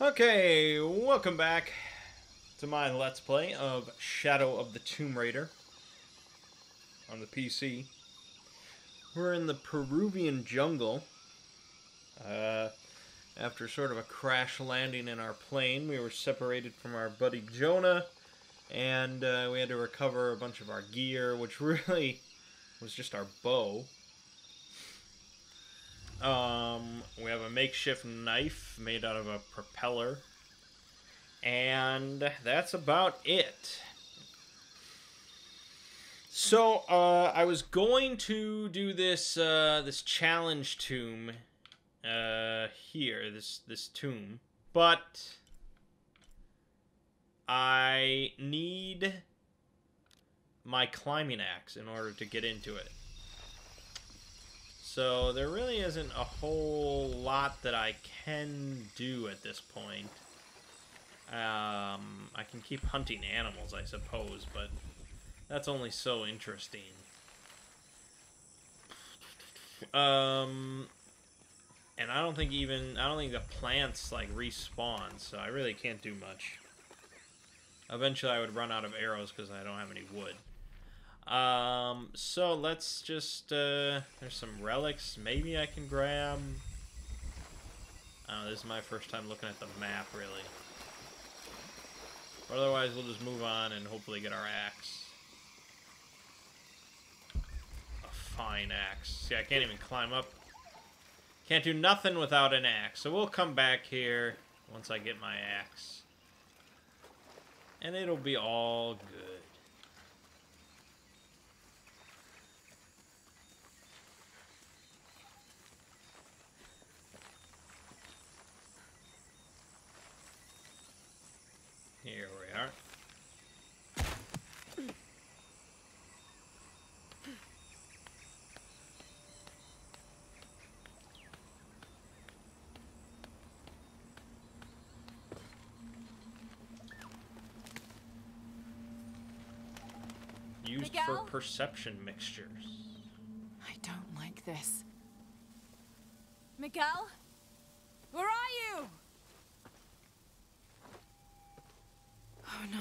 Okay, welcome back to my Let's Play of Shadow of the Tomb Raider on the PC. We're in the Peruvian jungle. After sort of a crash landing in our plane, we were separated from our buddy Jonah, and we had to recover a bunch of our gear, which really was just our bow. We have a makeshift knife made out of a propeller. And that's about it. So, I was going to do this, this challenge tomb, here, this tomb. But I need my climbing axe in order to get into it. So there really isn't a whole lot that I can do at this point. I can keep hunting animals, I suppose, but that's only so interesting. And I don't think the plants, like, respawn, so I really can't do much. Eventually I would run out of arrows because I don't have any wood. So let's just, there's some relics maybe I can grab. This is my first time looking at the map, really. But otherwise, we'll just move on and hopefully get our axe. A fine axe. See, I can't even climb up. Can't do nothing without an axe. So we'll come back here once I get my axe. And it'll be all good. Here we are. Used for Miguel? perception mixtures. I don't like this. Miguel? Where are you? Oh no.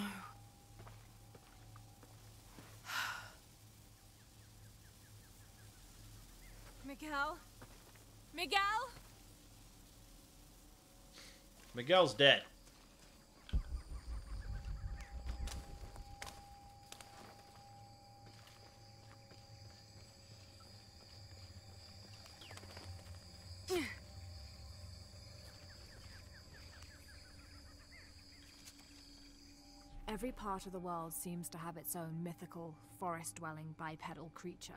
Miguel? Miguel? Miguel's dead. Every part of the world seems to have its own mythical, forest-dwelling bipedal creature.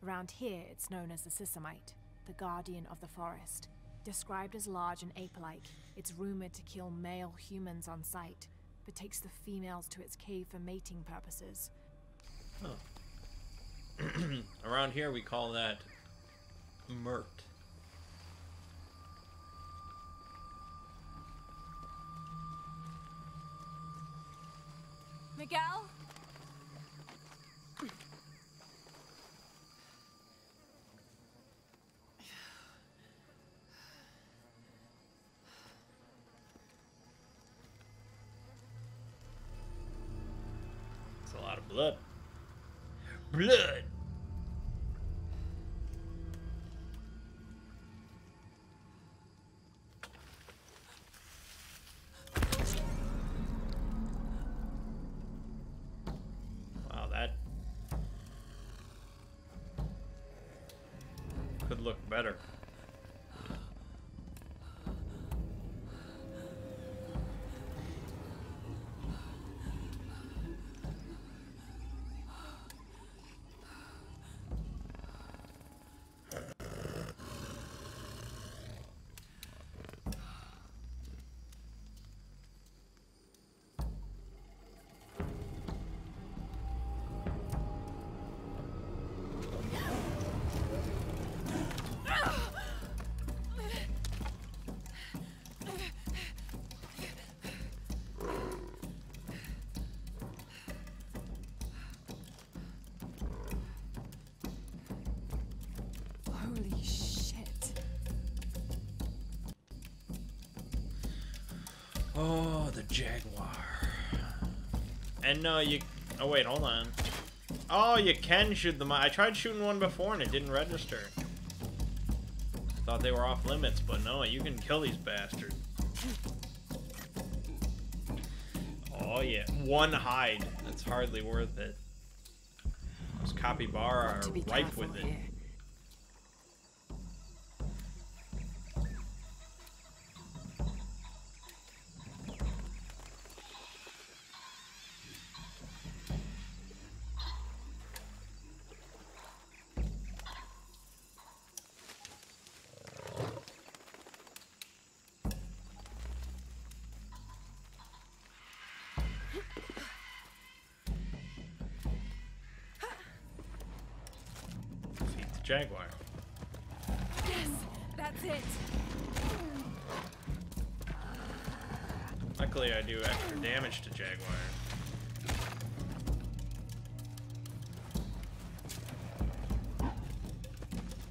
Around here, it's known as the Sisamite, the guardian of the forest. Described as large and ape-like, it's rumored to kill male humans on sight, but takes the females to its cave for mating purposes. Oh. Around here, we call that Mert. Miguel? It's a lot of blood. Blood! Wow, that could look better. Oh, the Jaguar. And no, you... Oh, wait, hold on. Oh, you can shoot them. I tried shooting one before and it didn't register. Thought they were off limits, but no, you can kill these bastards. Oh, yeah. One hide. That's hardly worth it. Those capybara are ripe with it. Here. Jaguar. Yes, that's it. Luckily, I do extra damage to Jaguar.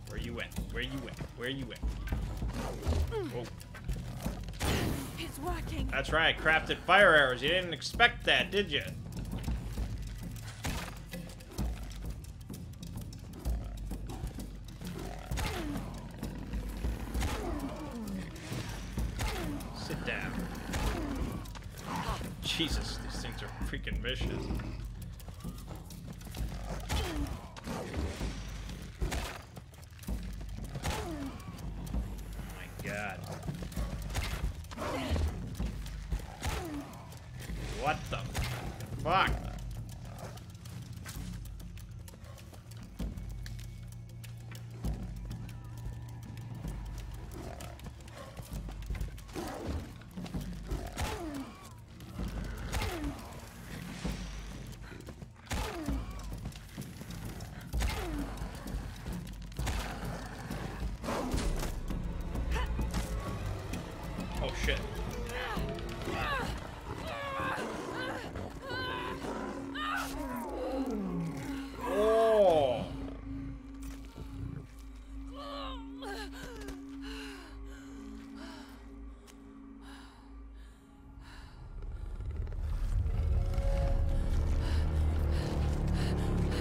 Where you at? Where you at? Where you at? Whoa. It's working. That's right, crafted fire arrows. You didn't expect that, did you? Jesus, these things are freaking vicious. Oh my god. What the fuck? Oh shit. Oh.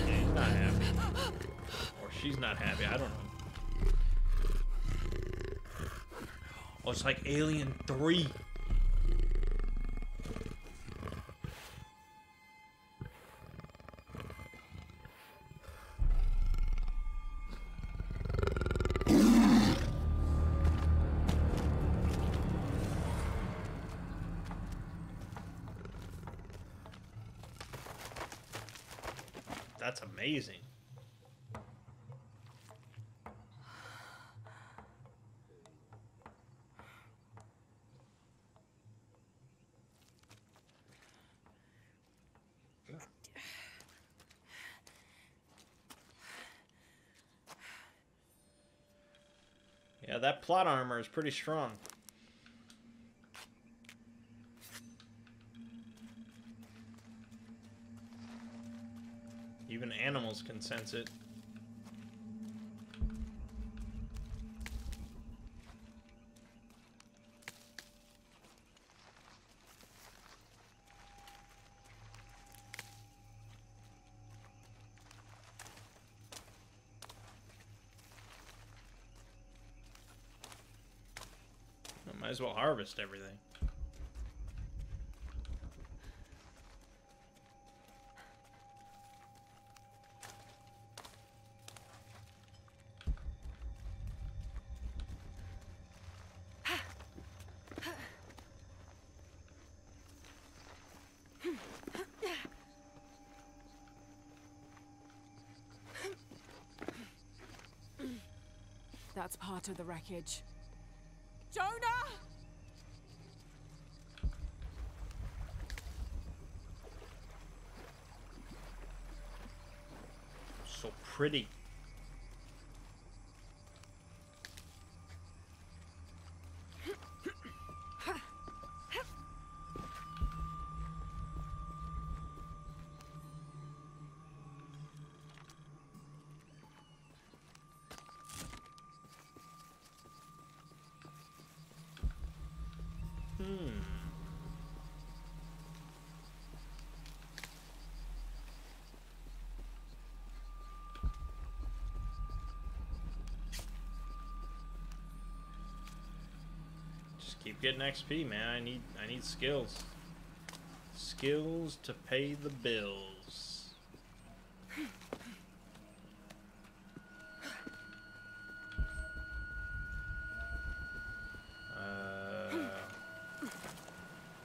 He's not happy. Or she's not happy, I don't know. Oh, it's like Alien 3. That's amazing. Yeah, that plot armor is pretty strong. Even animals can sense it. Might as well harvest everything. That's part of the wreckage. Jonah! So pretty. Keep getting XP, man. I need skills. Skills to pay the bills.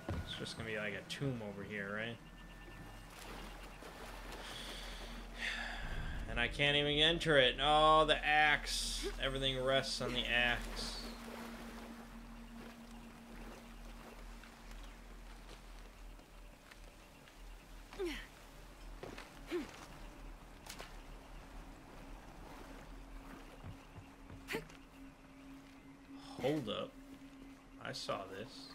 It's just gonna be like a tomb over here, right? And I can't even enter it. Oh, the axe. Everything rests on the axe. Hold up. I saw this.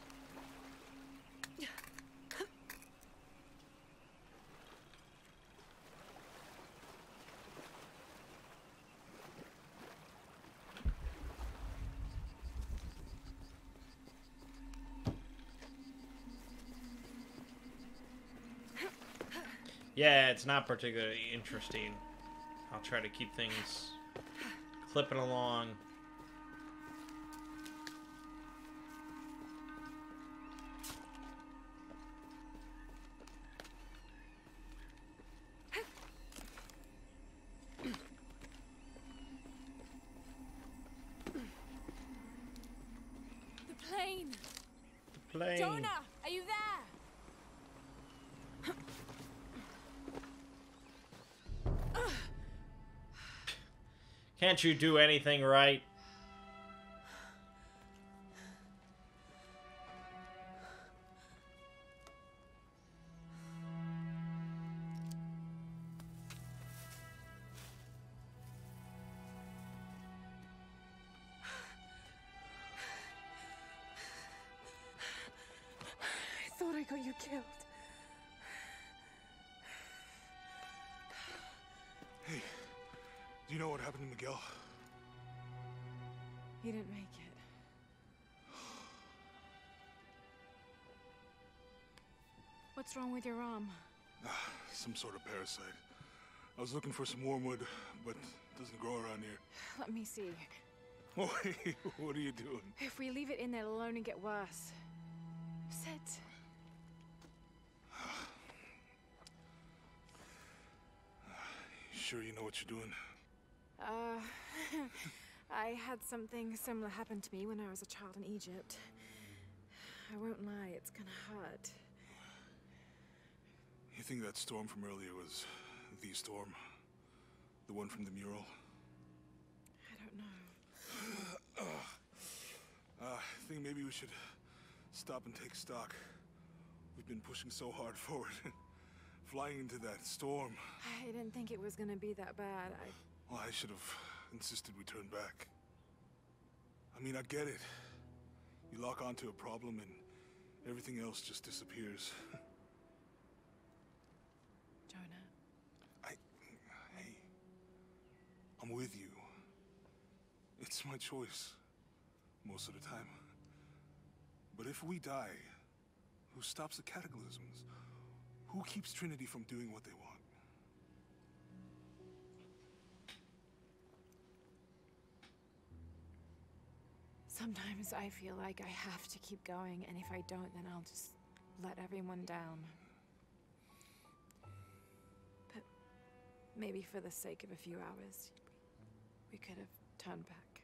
Yeah, it's not particularly interesting. I'll try to keep things clipping along. The plane! The plane. Jonah, are you there? Can't you do anything right? I thought I got you killed. Hey, do you know what happened to Miguel? He didn't make it. What's wrong with your arm? Some sort of parasite. I was looking for some wormwood, but it doesn't grow around here. Let me see. Oh, hey, what are you doing? If we leave it in there, it'll only get worse. Sit. You sure you know what you're doing? I had something similar happen to me when I was a child in Egypt. I won't lie, it's gonna hurt. You think that storm from earlier was the storm? The one from the mural? I don't know. I think maybe we should stop and take stock. We've been pushing so hard forward. Flying into that storm. I didn't think it was gonna be that bad. Well, I should have insisted we turn back. I mean, I get it. You lock onto a problem and everything else just disappears. Jonah. Hey, I'm with you. It's my choice, most of the time. But if we die, who stops the cataclysms? Who keeps Trinity from doing what they want? Sometimes I feel like I have to keep going, and if I don't, then I'll just let everyone down. But maybe for the sake of a few hours, we could have turned back.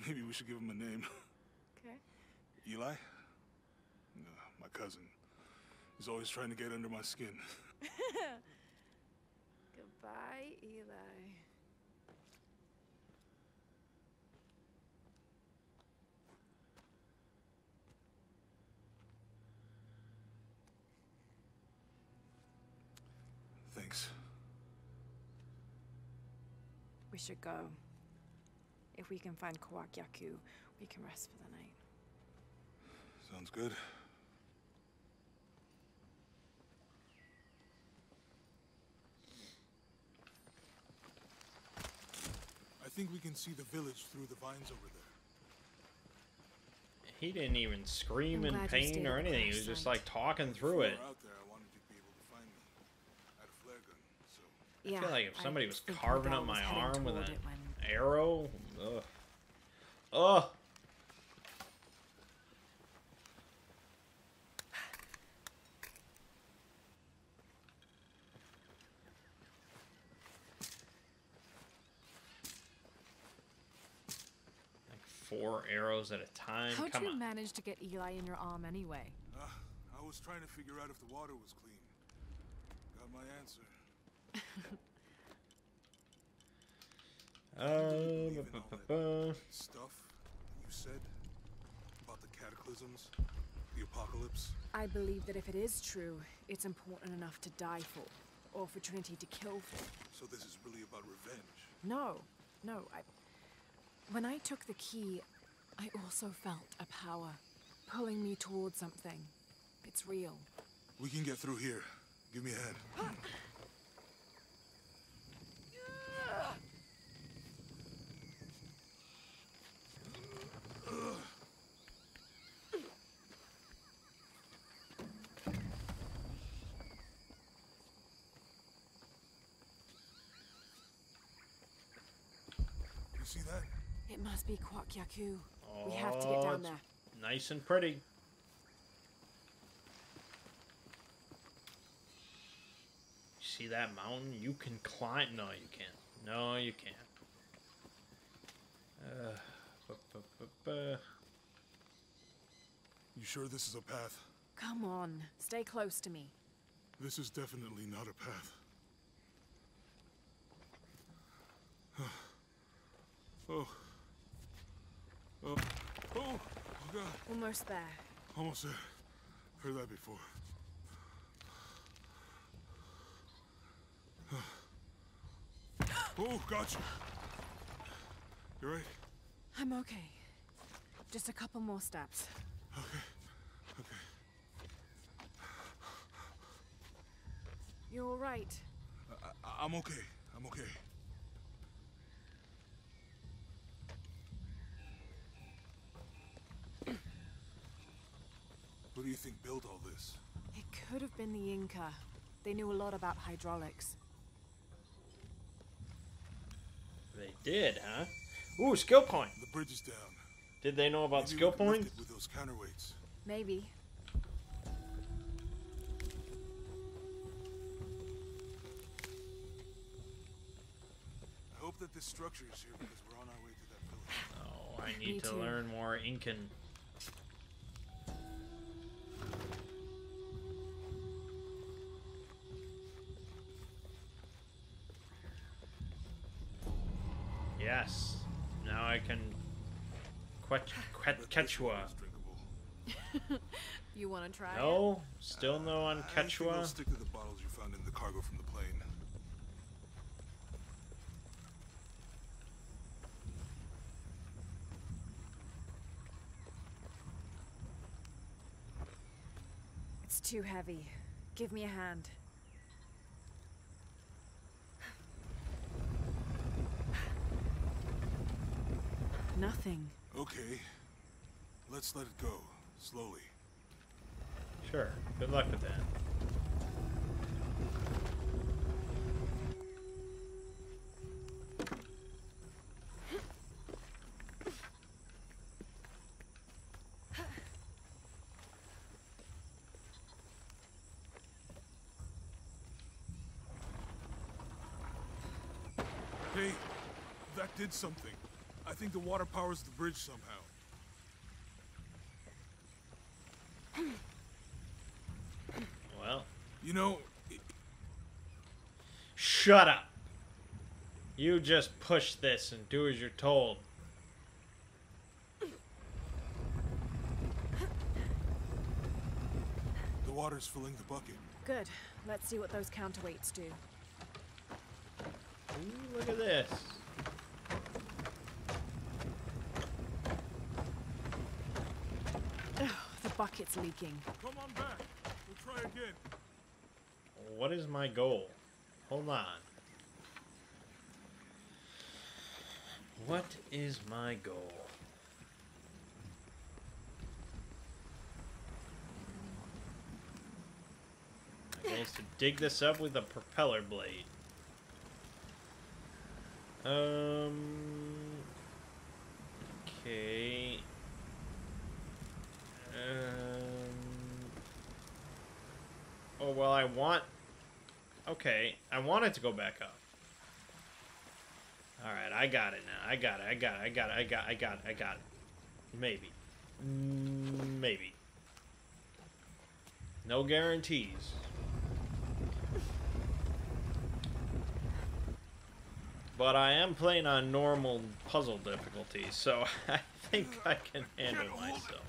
Maybe we should give him a name. Okay. Eli? No, my cousin. He's always trying to get under my skin. Goodbye, Eli. Thanks. We should go. If we can find Yaku, we can rest for the night. Sounds good. I think we can see the village through the vines over there. He didn't even scream I'm in glad you pain stayed or at anything. He close was just sight. like talking through it. Before out there, I wanted you to be able to find me. I had a flare gun, so Yeah, I feel like if somebody was think carving Miguel up was my heading arm with toward an it when... arrow, ugh. Ugh. Like 4 arrows at a time. How'd Come you on. manage to get Eli in your arm anyway? I was trying to figure out if the water was clean. Got my answer. Stuff you said about the cataclysms, the apocalypse. I believe that if it is true, it's important enough to die for, or for Trinity to kill for. So this is really about revenge. No. When I took the key, I also felt a power pulling me towards something. It's real. We can get through here. Give me a hand. You see that? It must be Kwak Yaku. We have to get down it's there. Nice and pretty. See that mountain? You can climb. No, you can't. No, you can't. You sure this is a path? Come on, stay close to me. This is definitely not a path. Oh. Oh. Oh God. Almost there. Almost there. Heard that before. Oh, gotcha. You right? I'm okay. Just a couple more steps. Okay. You're all right. I'm okay. I'm okay. Who do you think built all this? It could have been the Inca. They knew a lot about hydraulics. They did, huh? Ooh, skill point. The bridge is down. Did they know about Maybe skill we can lift points? it with those counterweights. Maybe. I hope that this structure is here because we're on our way to that village. Oh, I Me need to too. learn more Incan. Yes. Now I can Quechua. You want to try it? No, still no on I think I'll Quechua. stick to the bottles you found in the cargo from the plane. It's too heavy. Give me a hand. Nothing. Okay. Let's let it go. Slowly. Sure. Good luck with that. Hey, that did something. I think the water powers the bridge somehow. Well, You know, shut up. You just push this and do as you're told. the water's filling the bucket. Good. Let's see what those counterweights do. Ooh, look at this. Ugh, the bucket's leaking. Come on back. We'll try again. What is my goal? Hold on. What is my goal? My goal is to dig this up with a propeller blade. Okay. Oh, well, I want... Okay, I want it to go back up. Alright, I got it now. I got it. Maybe. Maybe. No guarantees. But I am playing on normal puzzle difficulty, so I think I can handle myself.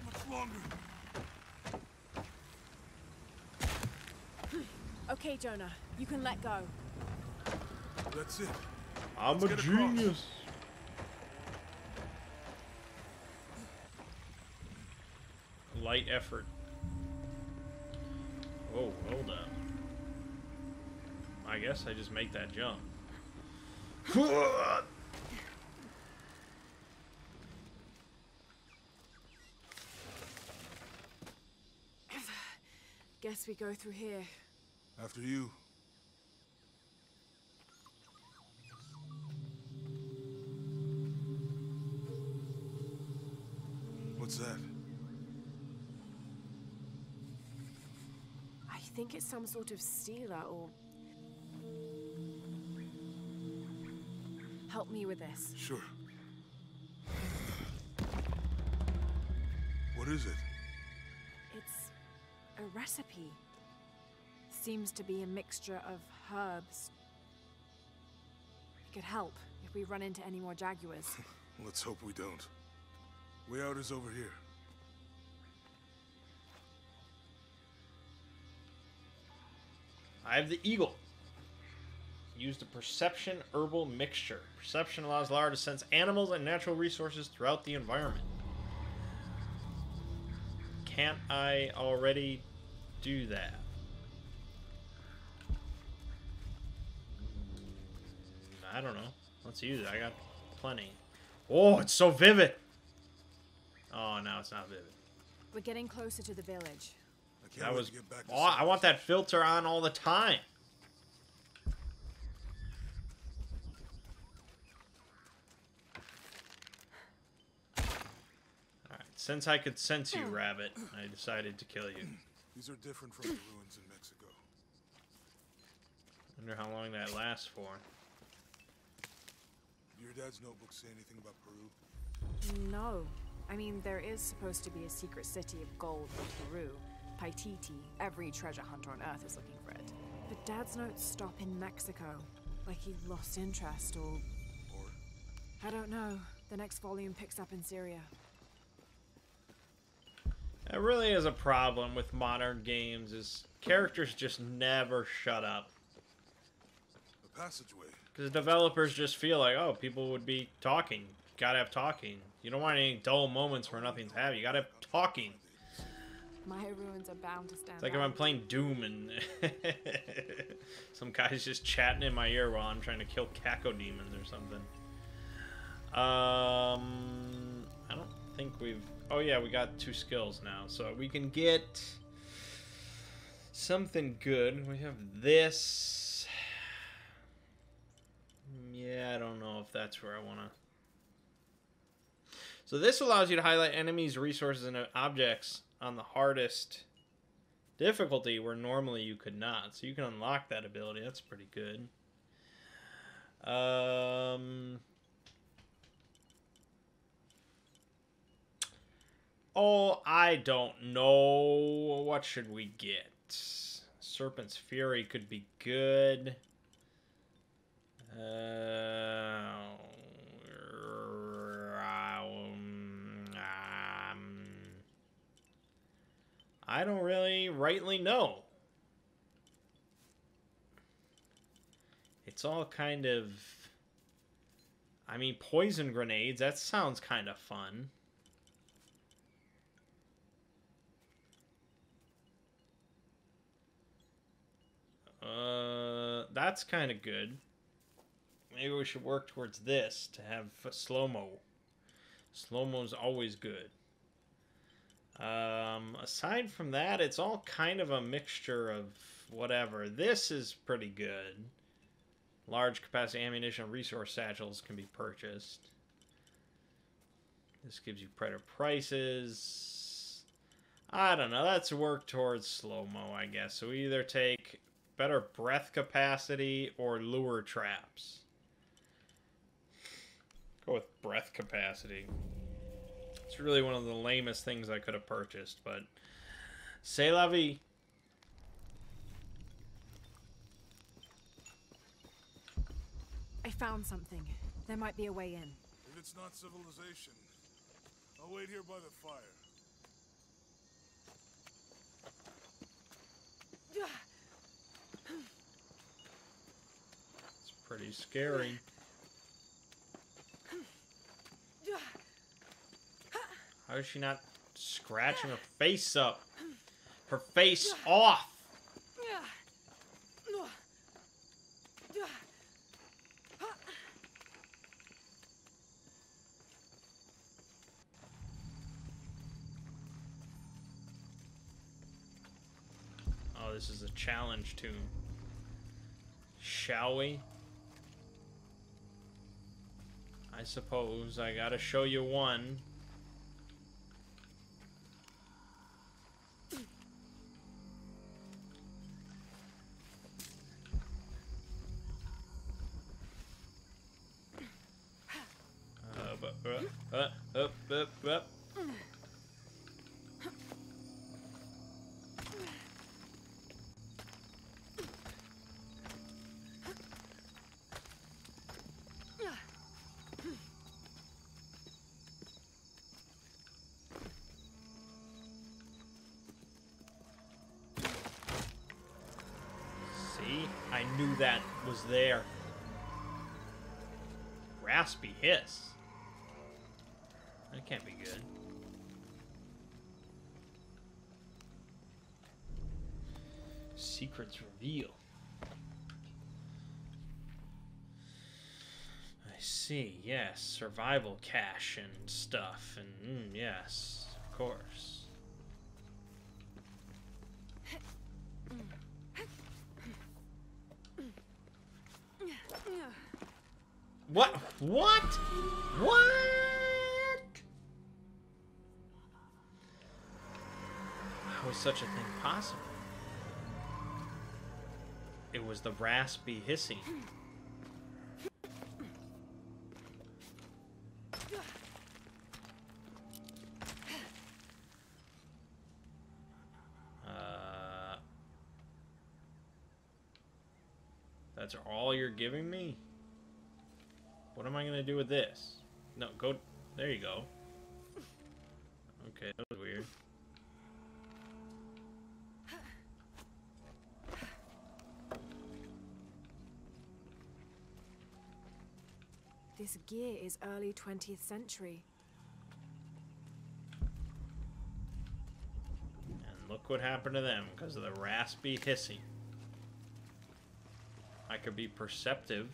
Okay, Jonah, you can let go. That's it. I'm a genius. Light effort. Oh, hold up. I guess I just make that jump. Guess we go through here. After you. What's that? I think it's some sort of stealer or... Help me with this. Sure. What is it? It's a recipe. Seems to be a mixture of herbs. It could help if we run into any more jaguars. Let's hope we don't. Way out is over here. I have the eagle. Use the perception herbal mixture. Perception allows Lara to sense animals and natural resources throughout the environment. Can't I already do that? I don't know. Let's use it. I got plenty. Oh, it's so vivid. Oh, now it's not vivid. We're getting closer to the village. I can't That wait was. to get back to Oh, I want that filter on all the time. Alright, since I could sense you, Rabbit, I decided to kill you. These are different from the ruins in Mexico. Wonder how long that lasts for. Do your dad's notebook say anything about Peru? No. I mean, there is supposed to be a secret city of gold in Peru. Paititi. Every treasure hunter on Earth is looking for it. But Dad's notes stop in Mexico. Like he lost interest or... I don't know. The next volume picks up in Syria. That really is a problem with modern games, is characters just never shut up. A passageway. Because developers just feel like, oh, people would be talking. You gotta have talking. You don't want any dull moments where nothing's happening. You gotta have talking. Maya ruins are bound to stand It's like if I'm playing Doom and some guy's just chatting in my ear while I'm trying to kill cacodemons or something. I don't think we've... Oh yeah, we got 2 skills now, so we can get something good. We have this. Yeah, I don't know if that's where I want to... So this allows you to highlight enemies, resources, and objects on the hardest difficulty where normally you could not. So you can unlock that ability. That's pretty good. Oh, I don't know. What should we get? Serpent's Fury could be good. I don't really rightly know. It's all kind of... I mean, poison grenades, that sounds kind of fun. That's kind of good. Maybe we should work towards this to have slow-mo. Slow-mo's always good. Aside from that, it's all kind of a mixture of whatever. This is pretty good. Large capacity ammunition and resource satchels can be purchased. This gives you better prices. I don't know. Let's work towards slow-mo, I guess. So we either take better breath capacity or lure traps. Go with breath capacity. It's really one of the lamest things I could have purchased, but c'est la vie. I found something. There might be a way in. If it's not civilization, I'll wait here by the fire. It's pretty scary. How is she not scratching her face up? Her face off! Oh, this is a challenge tune. Shall we? I suppose I gotta show you one. Up. See? I knew that was there. Raspy hiss. That can't be good. Secrets reveal. I see, yes. Survival cache and stuff. And, yes, of course. What? What? What? How was such a thing possible? It was the raspy hissing. That's all you're giving me? What am I gonna do with this? No, go... There you go. Okay, that was weird. This gear is early 20th century. And look what happened to them because of the raspy hissing. I could be perceptive,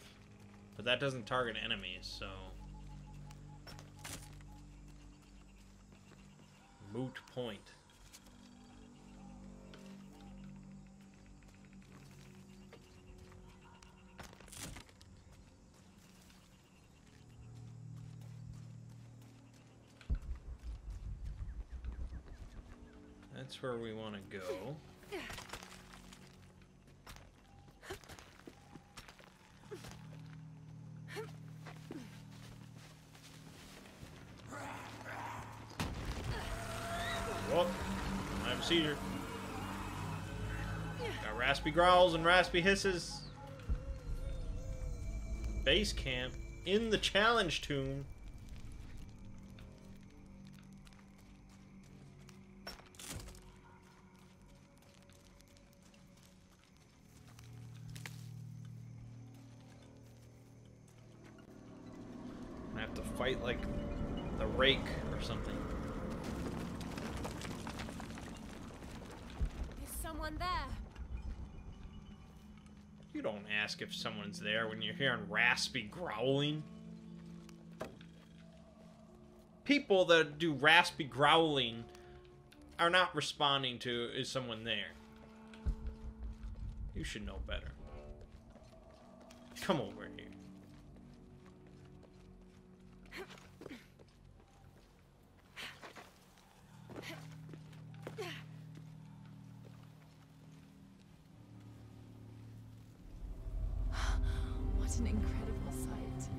but that doesn't target enemies, so... Moot point. That's where we want to go. Whoa, I have a seizure. Got raspy growls and raspy hisses. Base camp in the challenge tomb. I have to fight like the rake or something. Someone there. You don't ask if someone's there when you're hearing raspy growling. People that do raspy growling are not responding to, is someone there? You should know better. Come over here. What an incredible sight.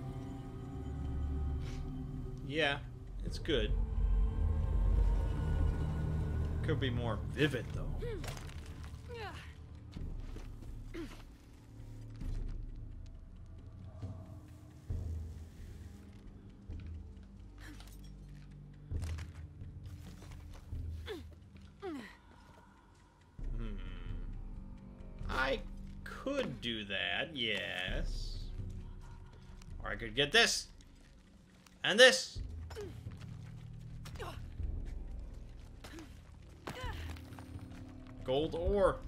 Yeah, it's good. Could be more vivid, though. I could do that, yes. Or I could get this. And this. Gold ore.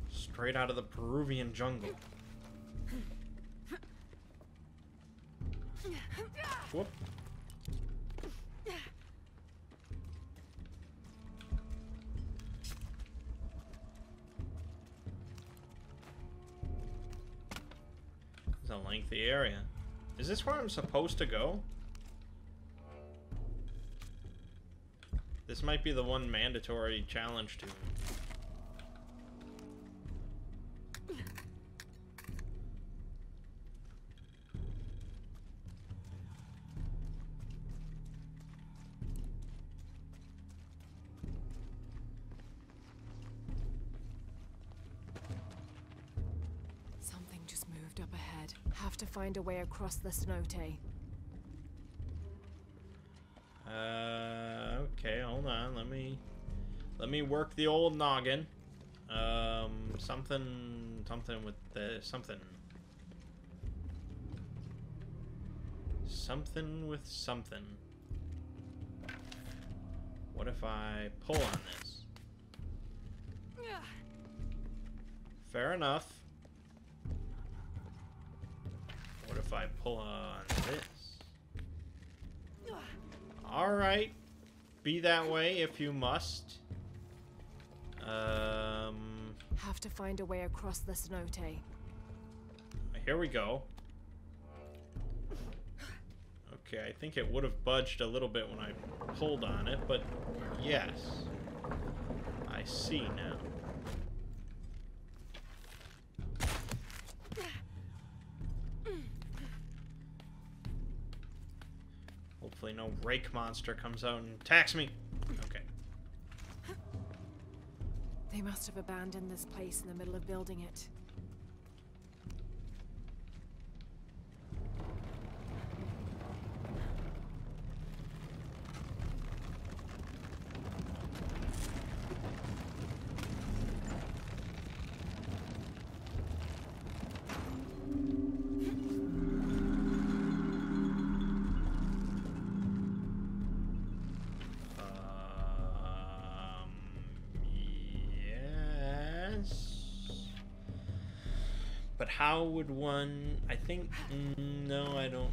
Straight out of the Peruvian jungle. Whoop. It's a lengthy area. Is this where I'm supposed to go? This might be the one mandatory challenge to. Something just moved up ahead. Have to find a way across the cenote. Okay, hold on. Let me work the old noggin. Something with the something. Something with something. What if I pull on this? Fair enough. What if I pull on this? Alright. Be that way if you must. Have to find a way across the cenote. Here we go. Okay, I think it would have budged a little bit when I pulled on it, but yes. I see now. Hopefully no rake monster comes out and attacks me. Okay. They must have abandoned this place in the middle of building it. But how would one... I think... no, I don't...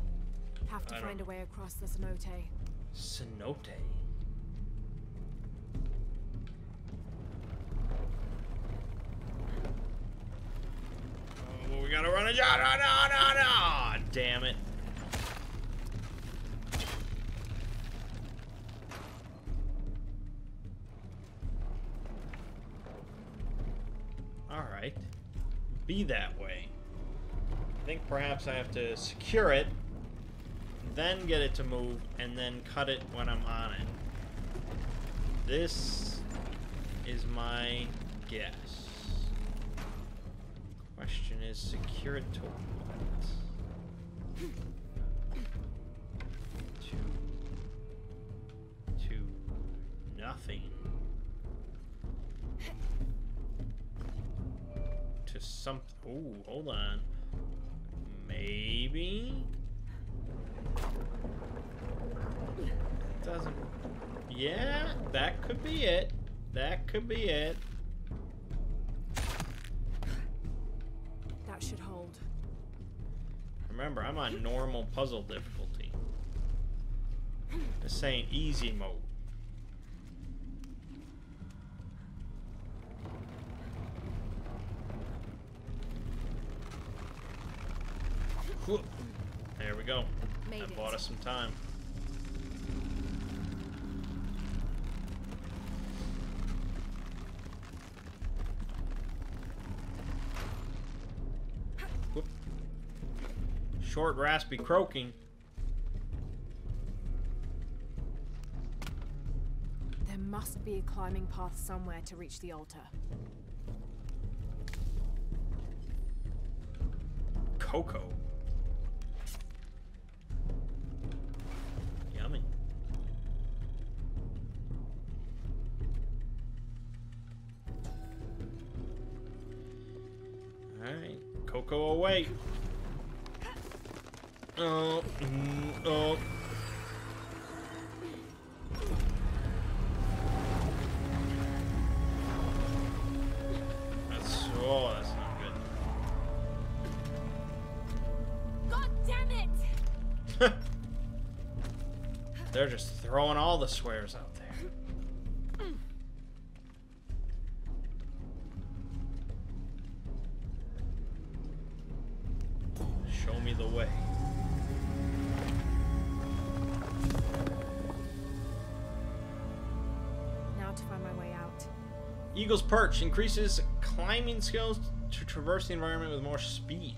Have to find a way across the cenote. Cenote? Oh, we gotta run a job. No! Damn it. Alright. Be that way. I think perhaps I have to secure it, then get it to move, and then cut it when I'm on it. This is my guess. Question is, secure it to what? To nothing. To something. Ooh, hold on. Maybe? It doesn't... Yeah, that could be it. That could be it. That should hold. Remember, I'm on normal puzzle difficulty. This ain't easy mode. There we go. Made That it. bought us some time. Whoop. Short, raspy croaking. There must be a climbing path somewhere to reach the altar. Cocoa. Yummy. Alright. Cocoa away. Oh. Oh. That's not good. God damn it! They're just throwing all the swears out there. Show me the way. Now to find my way out. Eagle's Perch increases climbing skills to traverse the environment with more speed.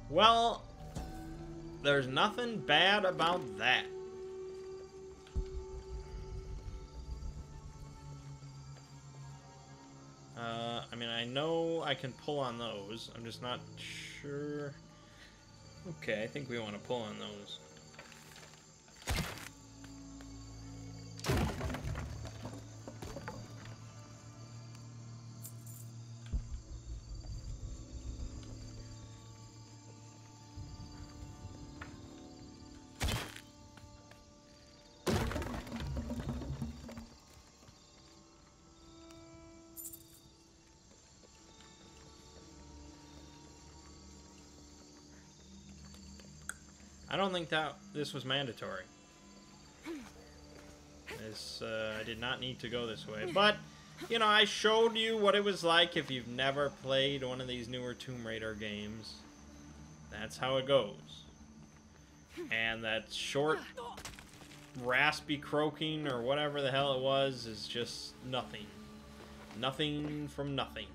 Well, there's nothing bad about that. I mean, I know I can pull on those. I'm just not sure. Okay, I think we want to pull on those. I don't think that this was mandatory. I did not need to go this way. But, you know, I showed you what it was like if you've never played one of these newer Tomb Raider games. That's how it goes. And that short, raspy croaking or whatever the hell it was is just nothing. Nothing from nothing.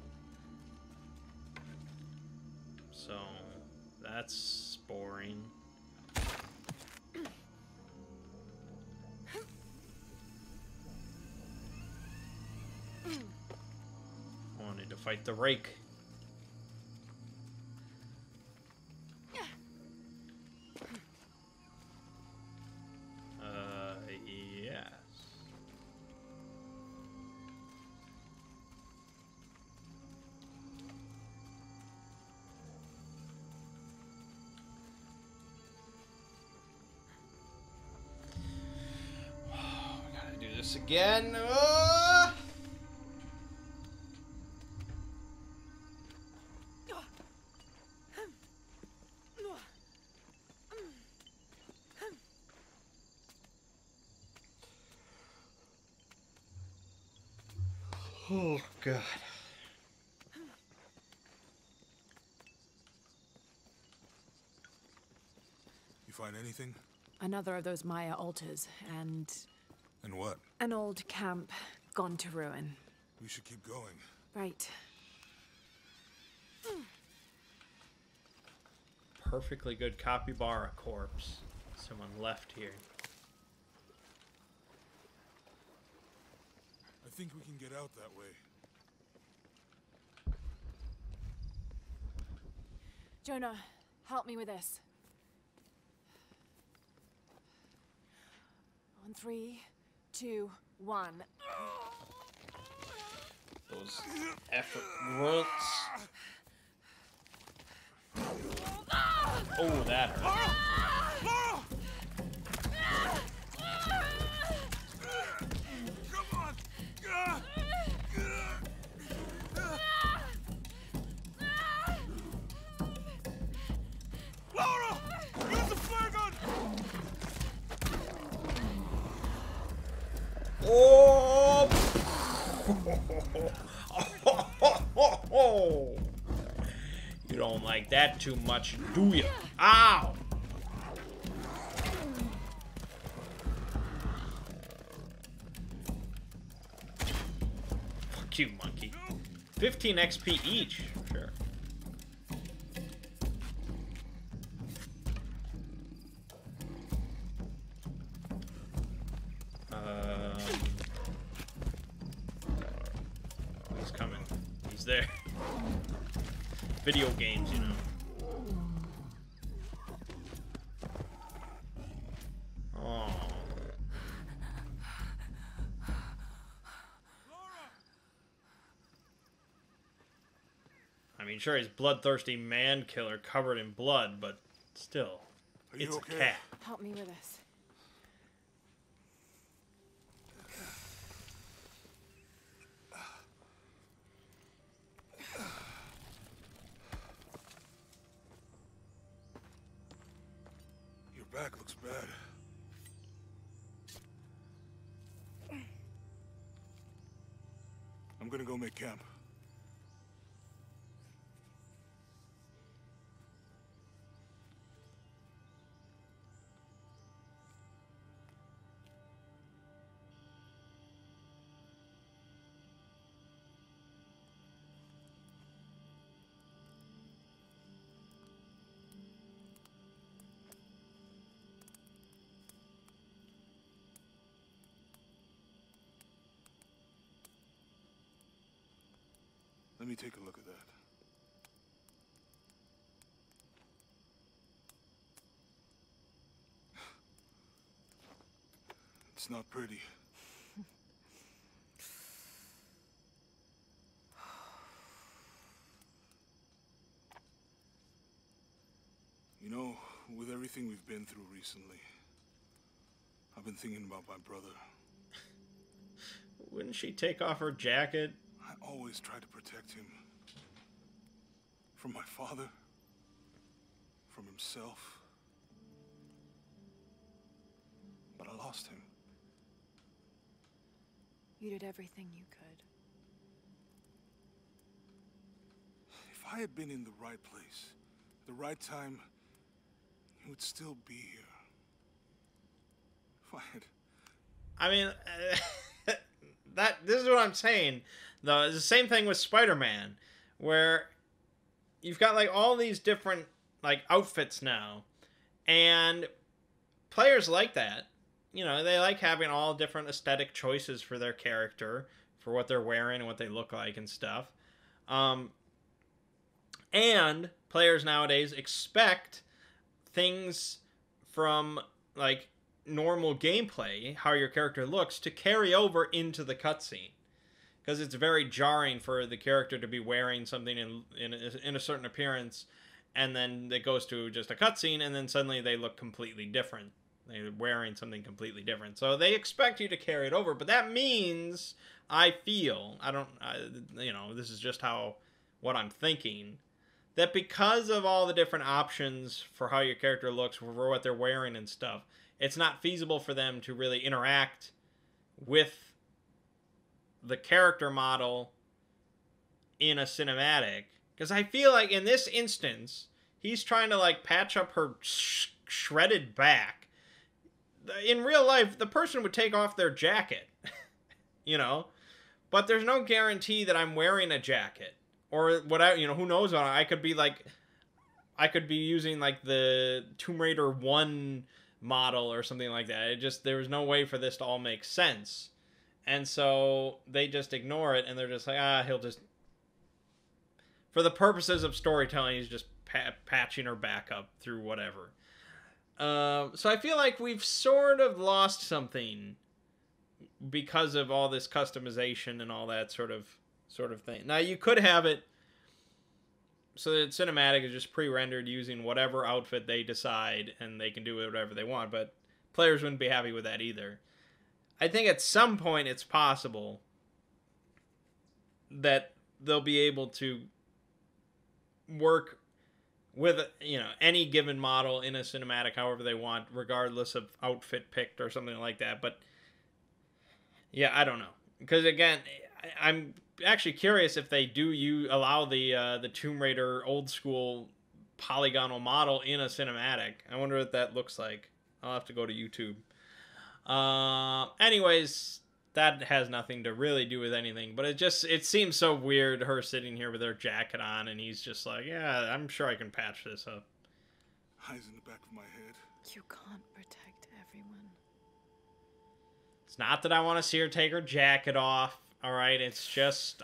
So, that's boring. Wanted to fight the rake. Yes. Oh, we gotta do this again. Oh, God. You find anything? Another of those Maya altars, and And what? an old camp gone to ruin. We should keep going. Right. Perfectly good capybara corpse. Someone left here. I think we can get out that way. Jonah, help me with this. On 3, 2, 1. Those effort roots. Oh, that hurt. Come on! Laura! Use the flare gun! Oh! You don't like that too much, do you? Ow! Fuck you, monkey. 15 XP each. Sure. He's coming. He's there. Video games, you know. Oh. I mean, sure, he's bloodthirsty man killer covered in blood, but still, it's okay? a cat. Help me with this. Your back looks bad. I'm gonna go make camp. Let me take a look at that. It's not pretty. You know, with everything we've been through recently, I've been thinking about my brother. Wouldn't she take off her jacket? I always tried to protect him. From my father. From himself. But I lost him. You did everything you could. If I had been in the right place, the right time, he would still be here. If I had... I mean, this is what I'm saying. Though it's the same thing with Spider-Man, where you've got like all these different like outfits now, and players like that. You know, they like having all different aesthetic choices for their character, for what they're wearing and what they look like and stuff. And players nowadays expect things from like normal gameplay, how your character looks, to carry over into the cutscene. Because it's very jarring for the character to be wearing something in a certain appearance, and then it goes to just a cutscene, and then suddenly they look completely different. They're wearing something completely different. So they expect you to carry it over, but that means, I feel, you know, this is just what I'm thinking, that because of all the different options for how your character looks, for what they're wearing and stuff, it's not feasible for them to really interact with the character model in a cinematic. Because I feel like in this instance, he's trying to like patch up her shredded back. In real life, the person would take off their jacket, you know, but there's no guarantee that I'm wearing a jacket or whatever, you know, who knows. I could be using like the Tomb Raider 1 model or something like that. There was no way for this to all make sense. And so they just ignore it, and they're just like, he'll just... For the purposes of storytelling, he's just patching her back up through whatever. So I feel like we've sort of lost something because of all this customization and all that sort of thing. Now, you could have it so that cinematic is just pre-rendered using whatever outfit they decide, and they can do whatever they want, but players wouldn't be happy with that either. I think at some point it's possible that they'll be able to work with, you know, any given model in a cinematic however they want, regardless of outfit picked or something like that. But yeah, I don't know, because again, I'm actually curious if they do allow the Tomb Raider old school polygonal model in a cinematic. I wonder what that looks like. I'll have to go to YouTube. Anyways, that has nothing to really do with anything, but it seems so weird, her sitting here with her jacket on, and he's just like, yeah, I'm sure I can patch this up. Eyes in the back of my head. You can't protect everyone. It's not that I want to see her take her jacket off, alright? It's just,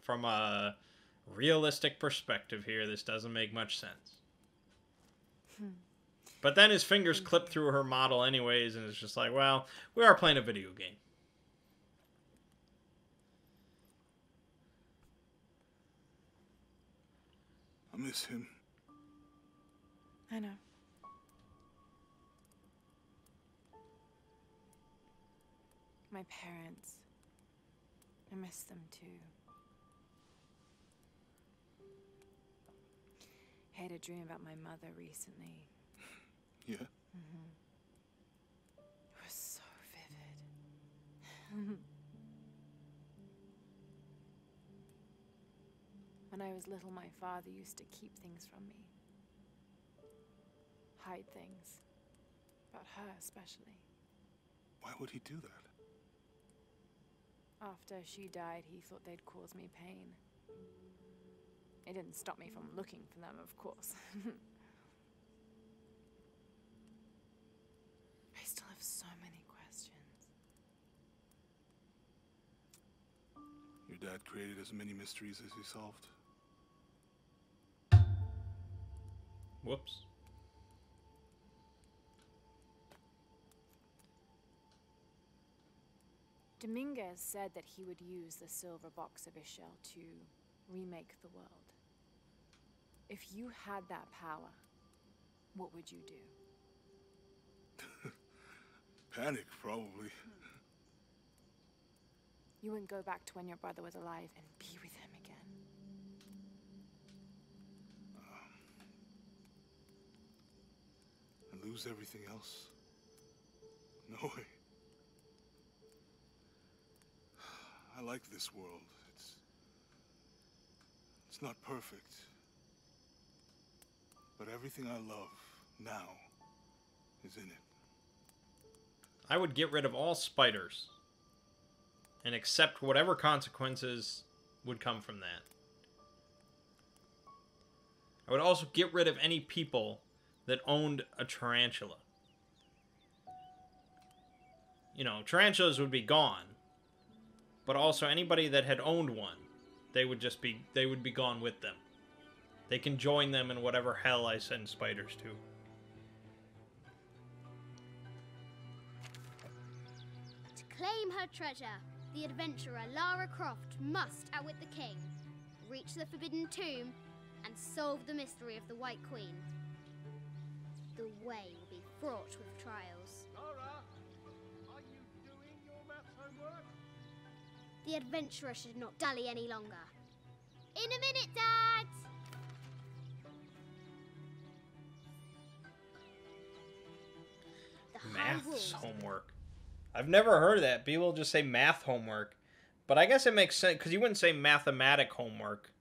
from a realistic perspective here, this doesn't make much sense. But then his fingers clip through her model anyways, and it's just like, well, we are playing a video game. I miss him. I know. My parents. I miss them too. I had a dream about my mother recently. Yeah? It was so vivid. When I was little, my father used to keep things from me. Hide things. About her, especially. Why would he do that? After she died, he thought they'd cause me pain. It didn't stop me from looking for them, of course. I still have so many questions. Your dad created as many mysteries as he solved. Whoops. Dominguez said that he would use the silver box of Ishel to remake the world. If you had that power, what would you do? Panic, probably. You wouldn't go back to when your brother was alive and be with him again. And lose everything else? No way. I like this world. It's not perfect. But everything I love now is in it. I would get rid of all spiders and accept whatever consequences would come from that. I would also get rid of any people that owned a tarantula. You know, tarantulas would be gone, but also anybody that had owned one, they would be gone with them. They can join them in whatever hell I send spiders to. To claim her treasure, the adventurer Lara Croft must outwit the king, reach the Forbidden Tomb, and solve the mystery of the White Queen. The way will be fraught with trials. Lara, are you doing your maths homework? The adventurer should not dally any longer. In a minute, Dad! The high Maths walls. homework. I've never heard of that. People just say math homework. But I guess it makes sense, because you wouldn't say mathematic homework.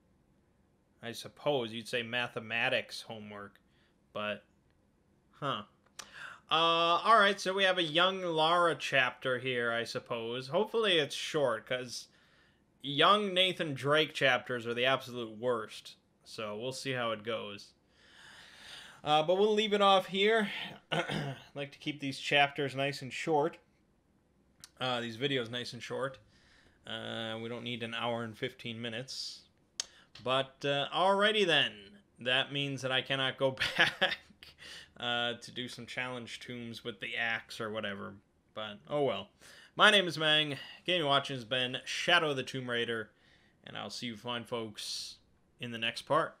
I suppose you'd say mathematics homework. But, huh. Alright, so we have a young Lara chapter here, I suppose. Hopefully it's short, because young Nathan Drake chapters are the absolute worst. So we'll see how it goes. But we'll leave it off here. I like to keep these chapters nice and short. These videos nice and short. We don't need an hour and 15 minutes. But alrighty then. That means that I cannot go back to do some challenge tombs with the axe or whatever. But oh well. My name is Mangg. Gaming Watching has been Shadow of the Tomb Raider. And I'll see you fine folks in the next part.